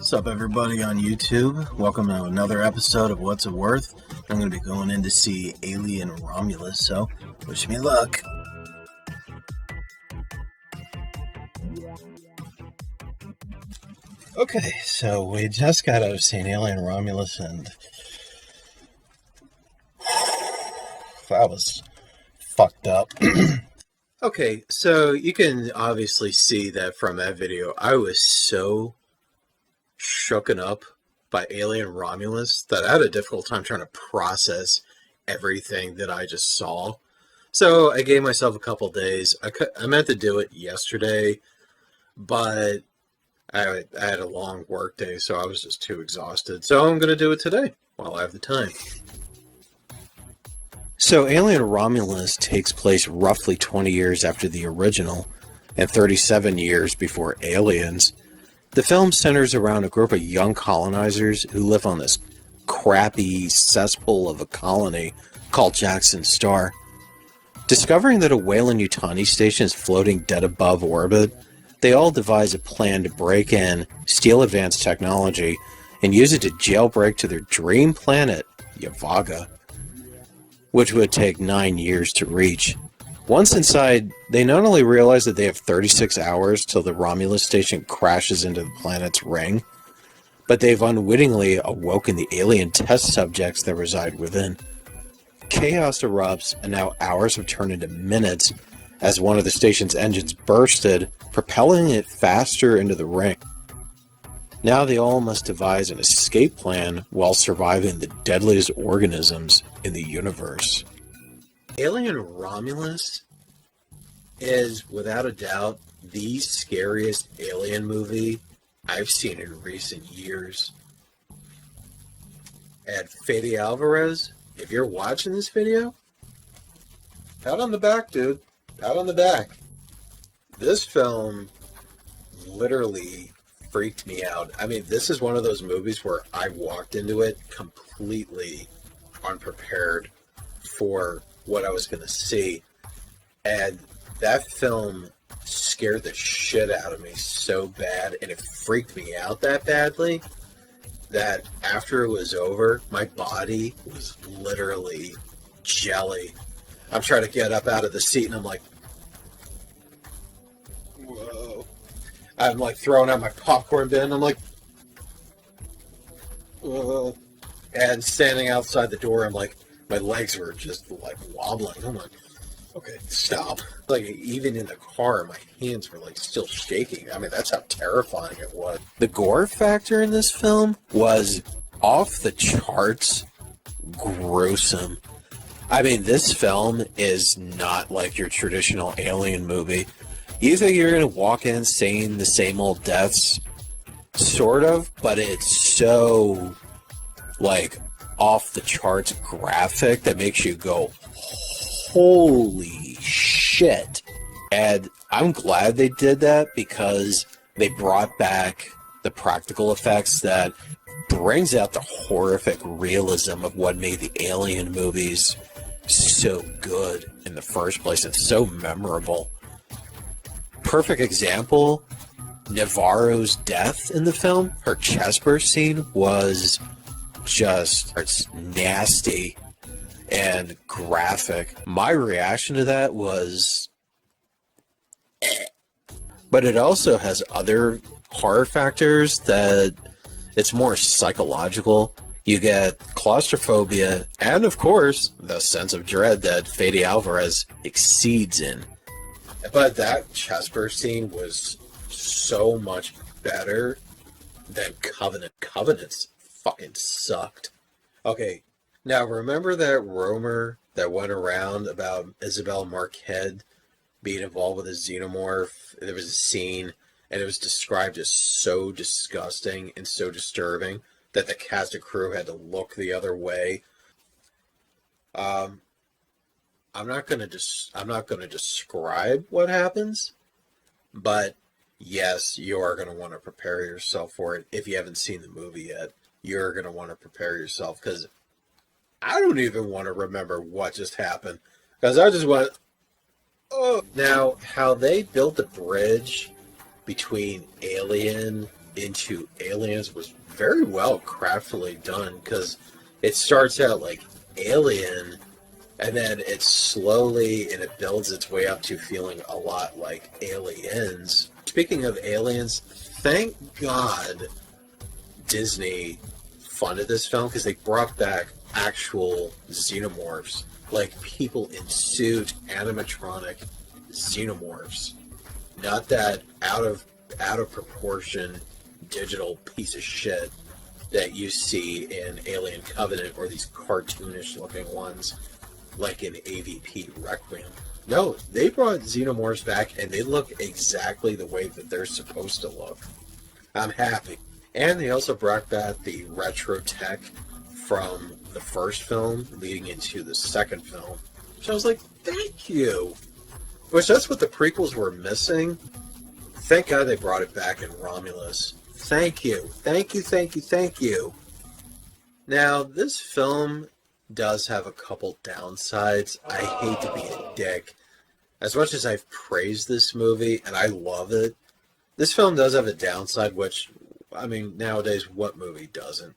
What's up, everybody on YouTube? Welcome to another episode of What's It Worth. I'm going to be going in to see Alien Romulus, so wish me luck. Okay, so we just got out of seeing Alien Romulus, and that was fucked up. Okay, so you can obviously see that from that video, I was so shooken up by Alien Romulus that I had a difficult time trying to process everything that I just saw. So I gave myself a couple days. I meant to do it yesterday, but I had a long work day, so I was just too exhausted. So I'm going to do it today while I have the time. So Alien Romulus takes place roughly 20 years after the original and 37 years before Aliens. The film centers around a group of young colonizers who live on this crappy cesspool of a colony called Jackson Star. Discovering that a Weyland-Yutani station is floating dead above orbit, they all devise a plan to break in, steal advanced technology, and use it to jailbreak to their dream planet, Yavaga, which would take 9 years to reach. Once inside, they not only realize that they have 36 hours till the Romulus station crashes into the planet's ring, but they've unwittingly awoken the alien test subjects that reside within. Chaos erupts, and now hours have turned into minutes as one of the station's engines bursted, propelling it faster into the ring. Now they all must devise an escape plan while surviving the deadliest organisms in the universe. Alien Romulus is, without a doubt, the scariest alien movie I've seen in recent years. And Fede Alvarez, if you're watching this video, pat on the back, dude. Pat on the back. This film literally freaked me out. I mean, this is one of those movies where I walked into it completely unprepared for what I was going to see. And that film scared the shit out of me so bad, and it freaked me out that badly that after it was over, my body was literally jelly. I'm trying to get up out of the seat, and I'm like, whoa. I'm like throwing out my popcorn bin. I'm like, whoa. And standing outside the door, I'm like, my legs were just like wobbling. I'm like, okay, stop. Like, even in the car, my hands were like still shaking. I mean, that's how terrifying it was. The gore factor in this film was off the charts gruesome. I mean, this film is not like your traditional alien movie. You think you're going to walk in seeing the same old deaths? Sort of, but it's so, like, off the charts graphic that makes you go, holy shit. And I'm glad they did that because they brought back the practical effects that brings out the horrific realism of what made the Alien movies so good in the first place and so memorable. Perfect example, Navarro's death in the film, her chest burst scene was just, it's nasty and graphic. My reaction to that was but it also has other horror factors that it's more psychological. You get claustrophobia and, of course, the sense of dread that Fede Alvarez exceeds in. But that chest burst scene was so much better than Covenant. Covenant's fucking sucked. Okay, now remember that rumor that went around about Isabel Marquez being involved with a xenomorph? There was a scene, and it was described as so disgusting and so disturbing that the cast and crew had to look the other way. I'm not gonna describe what happens, but yes, you are gonna want to prepare yourself for it. If you haven't seen the movie yet, you're gonna want to prepare yourself, because I don't even want to remember what just happened, because I just went, oh. Now, how they built the bridge between Alien into aliens was very well craftily done, because it starts out like Alien, and then it slowly and it builds its way up to feeling a lot like Aliens. Speaking of aliens, thank God Disney funded this film, because they brought back actual xenomorphs, like people in suit, animatronic xenomorphs, not that out of proportion digital piece of shit that you see in Alien Covenant, or these cartoonish looking ones like in AVP Requiem. No, they brought xenomorphs back, and they look exactly the way that they're supposed to look. I'm happy. And they also brought back the retro tech from the first film leading into the second film. So I was like, thank you. Which, that's what the prequels were missing. Thank God they brought it back in Romulus. Thank you. Thank you, thank you, thank you. Now, this film does have a couple downsides. I hate to be a dick. As much as I've praised this movie, and I love it, this film does have a downside, which, I mean, nowadays, what movie doesn't?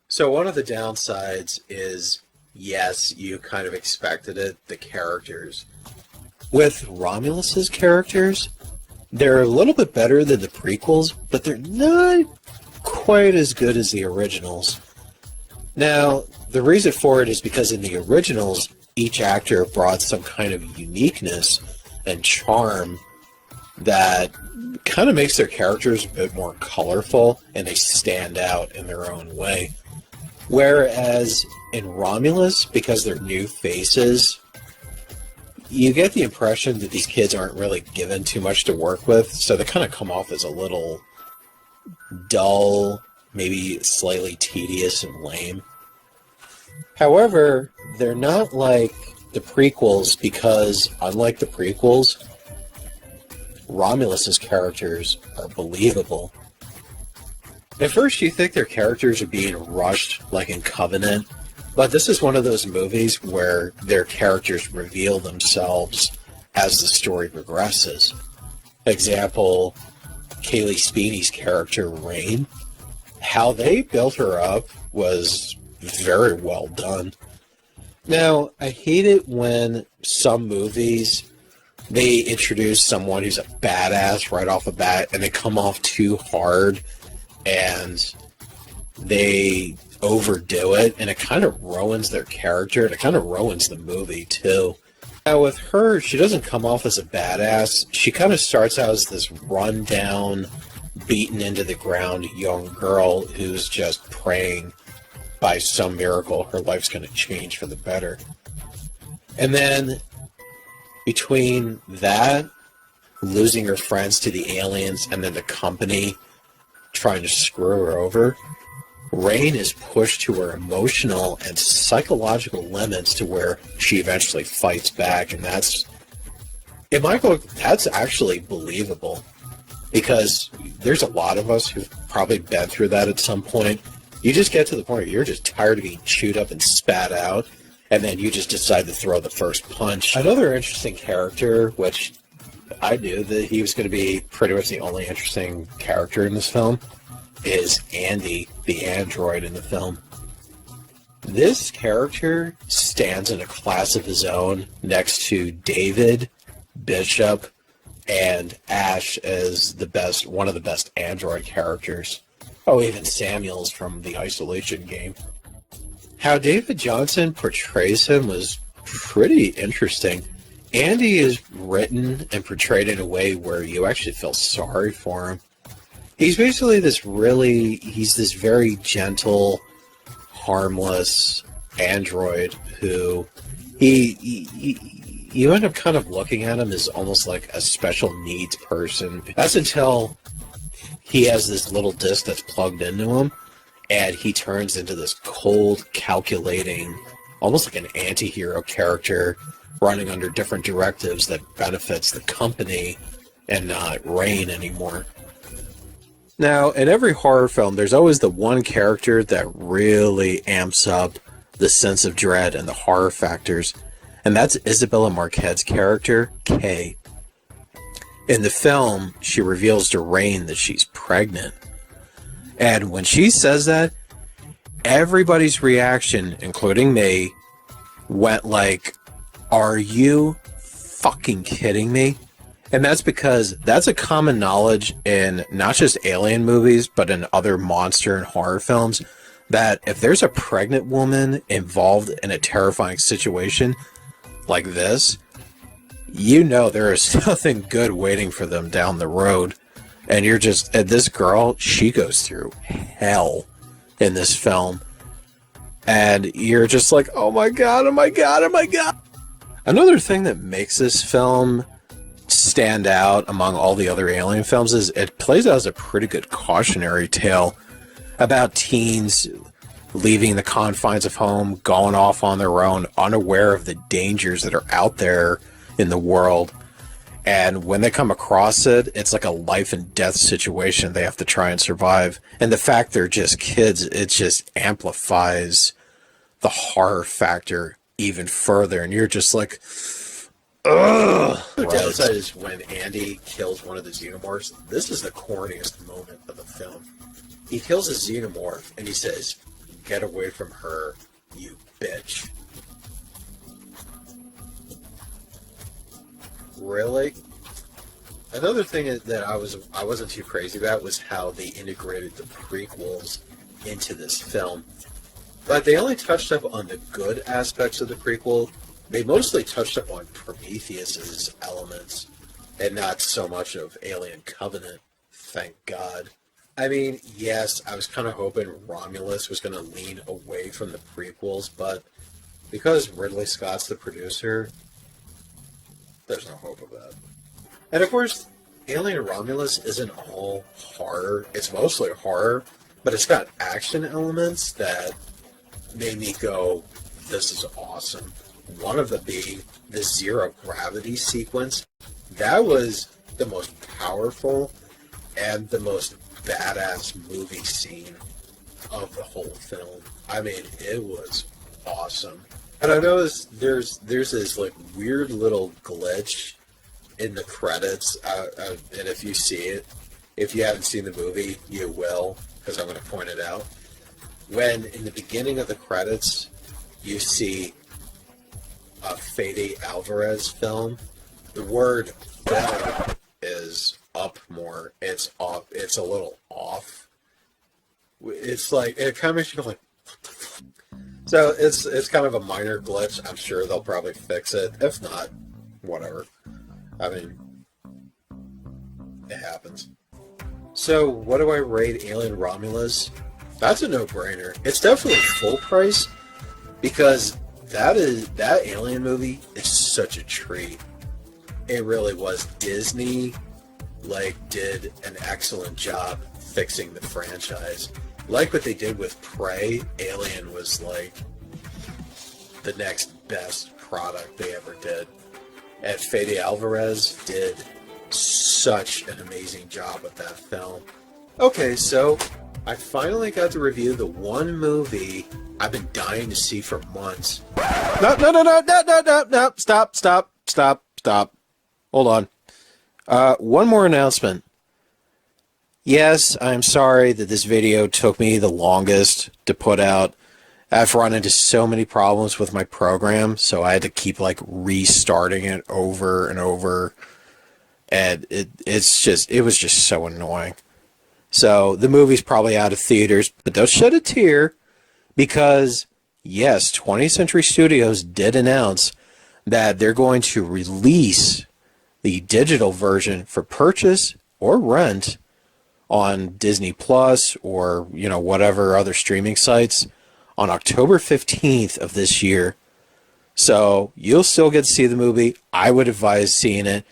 So one of the downsides is, yes, you kind of expected it, the characters. With Romulus's characters, they're a little bit better than the prequels, but they're not quite as good as the originals. Now, the reason for it is because in the originals, each actor brought some kind of uniqueness and charm that kind of makes their characters a bit more colorful, and they stand out in their own way. Whereas in Romulus, because they're new faces, you get the impression that these kids aren't really given too much to work with, so they kind of come off as a little dull, maybe slightly tedious and lame. However, they're not like the prequels, because unlike the prequels, Romulus's characters are believable. At first you think their characters are being rushed, like in Covenant, but this is one of those movies where their characters reveal themselves as the story progresses. Example, Kaylee Speeney's character, Rain. How they built her up was very well done. Now, I hate it when some movies, they introduce someone who's a badass right off the bat, and they come off too hard, and they overdo it, and it kind of ruins their character, and it kind of ruins the movie, too. Now, with her, she doesn't come off as a badass. She kind of starts out as this run-down, beaten into the ground young girl who's just praying by some miracle her life's going to change for the better. And then between that, losing her friends to the aliens, and then the company trying to screw her over, Rain is pushed to her emotional and psychological limits to where she eventually fights back, and that's, in my book, that's actually believable, because there's a lot of us who've probably been through that at some point. You just get to the point where you're just tired of being chewed up and spat out, and then you just decide to throw the first punch. Another interesting character, which I knew that he was going to be pretty much the only interesting character in this film, is Andy, the android in the film. This character stands in a class of his own next to David, Bishop, and Ash as one of the best android characters. Oh, even Samuels from the Isolation game. How David Johnson portrays him was pretty interesting. Andy is written and portrayed in a way where you actually feel sorry for him. He's basically he's this very gentle, harmless android who you end up kind of looking at him as almost like a special needs person. That's until he has this little disc that's plugged into him, and he turns into this cold, calculating, almost like an anti-hero character running under different directives that benefits the company and not Rain anymore. Now, in every horror film, there's always the one character that really amps up the sense of dread and the horror factors, and that's Isabella Marquette's character, Kay. In the film, she reveals to Rain that she's pregnant. And when she says that, everybody's reaction, including me, went like, are you fucking kidding me? And that's because that's a common knowledge in not just alien movies, but in other monster and horror films, that if there's a pregnant woman involved in a terrifying situation like this, you know there is nothing good waiting for them down the road. And you're just, this girl, she goes through hell in this film. And you're just like, oh my god, oh my god, oh my god. Another thing that makes this film stand out among all the other Alien films is it plays out as a pretty good cautionary tale about teens leaving the confines of home, going off on their own, unaware of the dangers that are out there in the world. And when they come across it, it's like a life and death situation they have to try and survive. And the fact they're just kids, it just amplifies the horror factor even further. And you're just like, ugh. The downside is when Andy kills one of the xenomorphs. This is the corniest moment of the film. He kills a xenomorph and he says, "Get away from her, you bitch." Really? Another thing that I wasn't too crazy about was how they integrated the prequels into this film. But they only touched up on the good aspects of the prequel. They mostly touched up on Prometheus's elements and not so much of Alien Covenant, thank God. I mean, yes, I was kind of hoping Romulus was going to lean away from the prequels, but because Ridley Scott's the producer, there's no hope of that. And of course, Alien Romulus isn't all horror. It's mostly horror, but it's got action elements that made me go, this is awesome. One of them being the zero gravity sequence. That was the most powerful and the most badass movie scene of the whole film. I mean, it was awesome. And I noticed there's this like weird little glitch in the credits, and if you see it, if you haven't seen the movie, you will, because I'm going to point it out. When in the beginning of the credits, you see a Fede Alvarez film, the word film is up more. It's up. It's a little off. It's like, it kind of makes you go like, what the fuck? So it's kind of a minor glitch. I'm sure they'll probably fix it. If not, whatever. I mean, it happens. So what do I rate Alien Romulus? That's a no-brainer. It's definitely full price because that Alien movie is such a treat. It really was. Disney did an excellent job fixing the franchise. Like what they did with Prey, Alien was like the next best product they ever did. And Fede Alvarez did such an amazing job with that film. Okay, so I finally got to review the one movie I've been dying to see for months. No, stop. Hold on. One more announcement. Yes, I'm sorry that this video took me the longest to put out. I've run into so many problems with my program, so I had to keep restarting it over and over. And it was just so annoying. So the movie's probably out of theaters, but don't shed a tear because yes, 20th Century Studios did announce that they're going to release the digital version for purchase or rent on Disney Plus or, whatever other streaming sites on October 15th of this year. So you'll still get to see the movie. I would advise seeing it.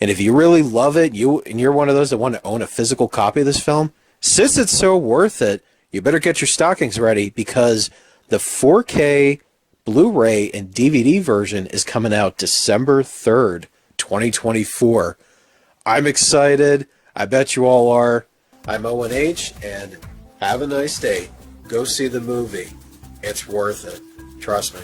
And if you really love it, you're one of those that want to own a physical copy of this film, since it's so worth it, you better get your stockings ready because the 4K Blu-ray and DVD version is coming out December 3rd, 2024. I'm excited. I bet you all are. I'm Owen H, and have a nice day. Go see the movie. It's worth it. Trust me.